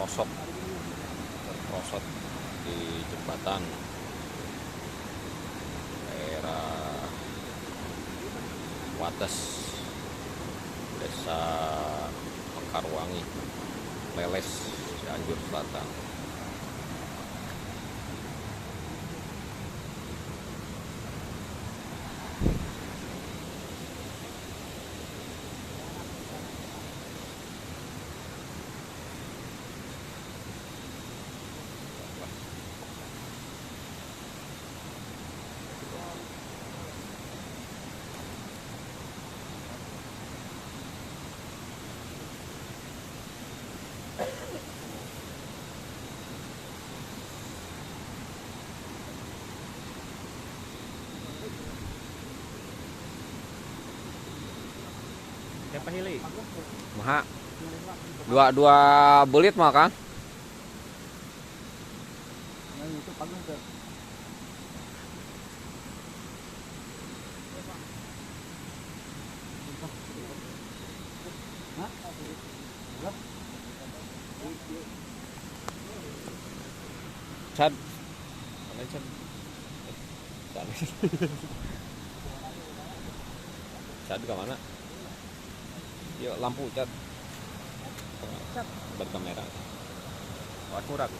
terperosok di jembatan daerah Wates, Desa Mekarwangi, Leles, Cianjur Selatan. Siapa hili? Maha dua belit mah kan? Itu panggung ke. Cad. Cad ke mana? Yuk lampu cat. Berkamera. Wah kurang.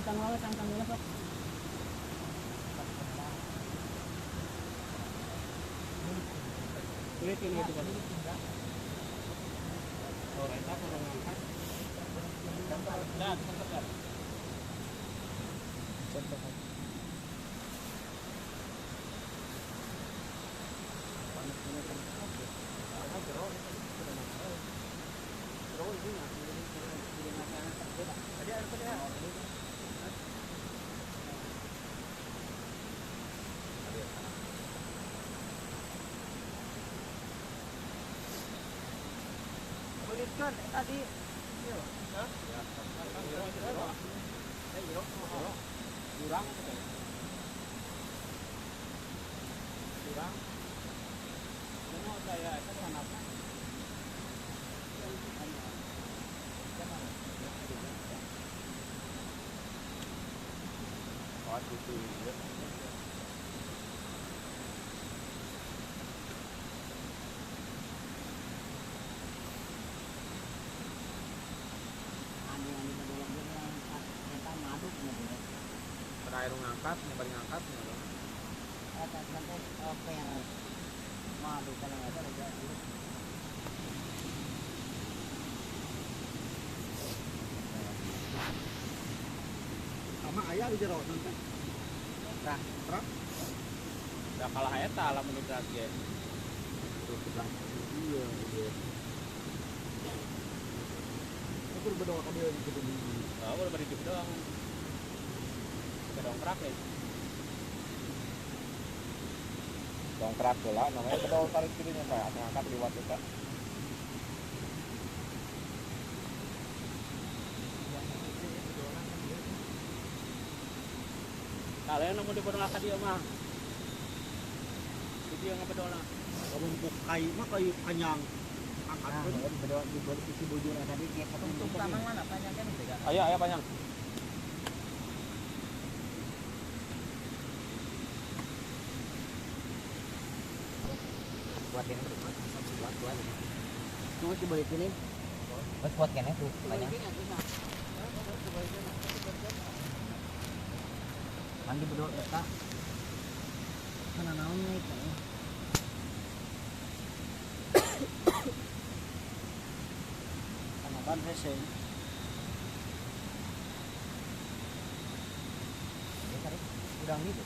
Cangkang lawas, Pak. Kulit ini itu, Pak. Oh, eta kurang angkat. Dan, contoh. Kan tadi Air ngangkat, yang paling ngangkat sama ayah di jero nanti. Nah, truk. Udah kalah eta lamun udah ge. Iya. Aku berdoa ke dia gitu. Oh, udah beri doang. Kedongkrak ya. dongkrak lah namanya kedol tarik kirinya Pak, ngangkat liwat kita. Kalian mau dibodoh ka dia mah. Dia ngabedola. Kamu kayu panjang. Angkat Nah, pun. di bawah isi bujurnya tadi dia potong Untuk tamang mana panjangnya nih, Kak? Ayo panjang. buat ini buat. Tunggu coba ini. Terus buat kene tuh banyak. Mandi bedol eta. Mana naon naik kan. Sama ban racing. Ya tarik udang gitu.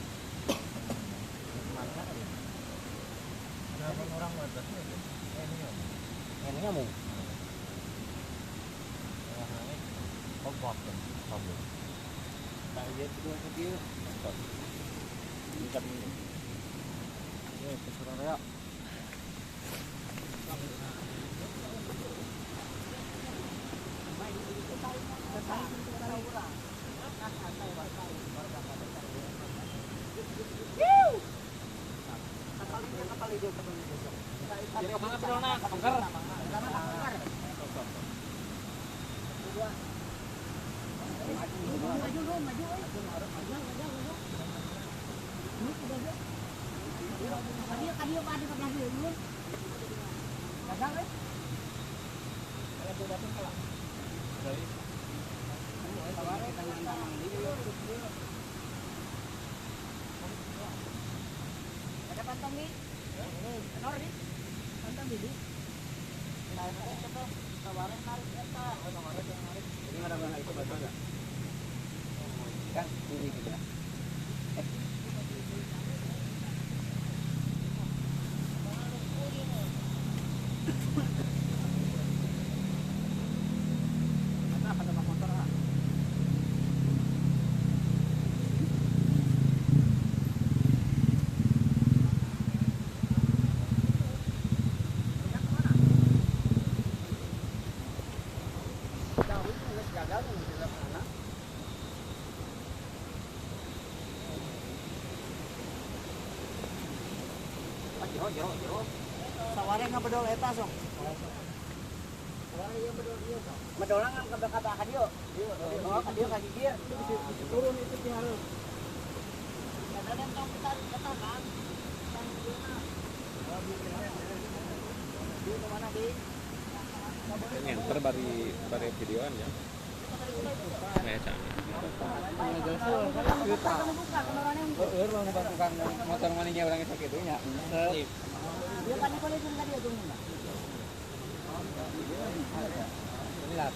Mantap tadi. Kenapa orang batas ini? Ini nyamuk. Obat kan, sabun. Tak dia kedua kecil. Ikat ini. Ya, terserah ya. Jadi kemana pedona? Kapangkar. Ada pantang nih. Kenor nih. Pantang nih. Tawarin itu, tawarin narik eta. Ini ada mana itu baca enggak? Kan ini gitu. Ada pada motor ah. Saware ngabedol eta sok. Medolang kan kata ka dieu. Oh, ka dieu ka gigir. Turun itu di harus. Ada yang tahu kita kata kan. Di mana di? Ini yang terbari videoan ya. Macam. Heueur mah tukang motor manehnya urang itu kitu nya. Dia kan kalau itu enggak dia tuh. Lihat.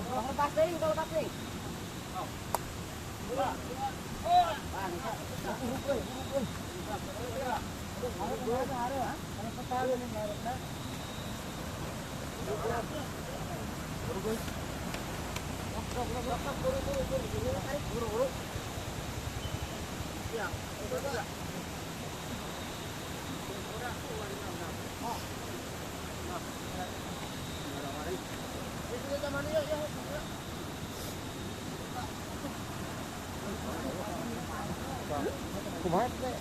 Lepas deh, kalau lepas deh. Kumaha teh?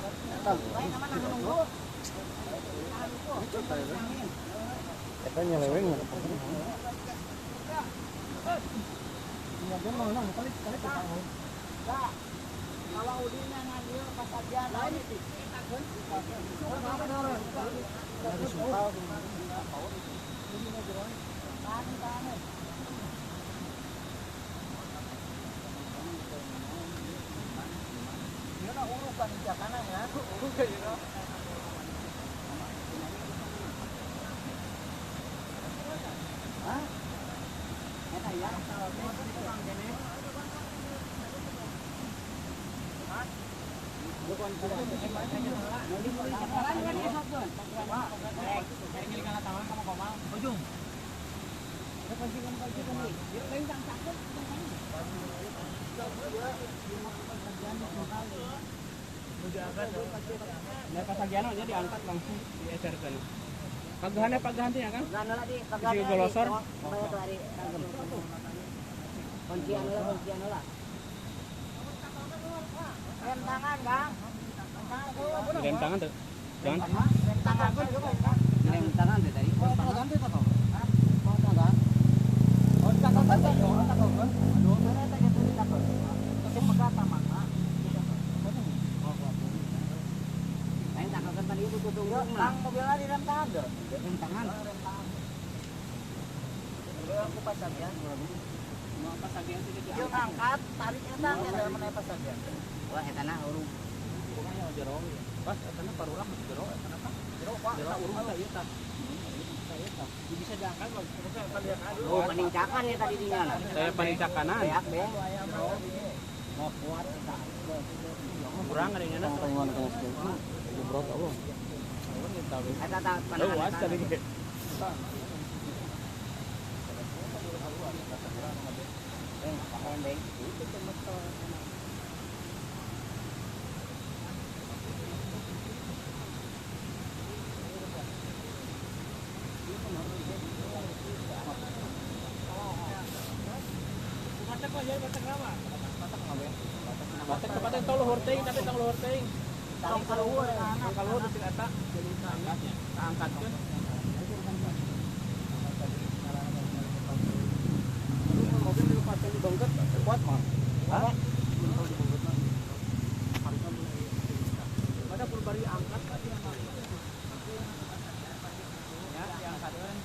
Eta nyeleweng. Kalau udinya ngambil pas aja lain itu. Urukan di kanan ya. Nah, pas agiano nya diangkat langsung diecerkan. Pagahannya pagahan teh ya kan? Gana lagi Si golosor. Bayar dari Kuncian lah. Rem tangan, Kang. Tangan keluar. Rem tangan tuh. Jangan. Rem tangan pun juga, Kang. Rem tangan deh tadi. Mau ganti tak kau? Mau tangan? Oh, takut kan? Takut kan? Aduh, mana tak gitu takut. Tapi pegat taman, Pak. Saya tak akan tadi itu tunggu. Kang, mobilnya di rem tangan tuh. Rem tangan. Rem tangan. Udah aku pasang ya. Mau pas lagi yang tidak Yuk angkat, tariknya tangan dalam mana pasang ya. Wah, eta na urung. Pokoknya jero. Pas katanya parurang masih jero. Kenapa? Jero, Pak. Jero urung tak iya tak. Bisa diangkat Bang. Terus saya lihat Oh, penincakan ya tadi dinya. Saya panitia kanan. Beak be. Mau kuat tak? Kurang ada yang enak. Taiwan kena sekali. Jebrot Allah. Eta tak Luas tadi. Batak tol horting, tapi tol horting. Tarik keluar anak. Kalau di sini eta jadi angkatnya. Angkatkan. Mobil dilepaskan di bangket kuat mah. Ada pulbari angkat tadi yang ya, diangkat kan.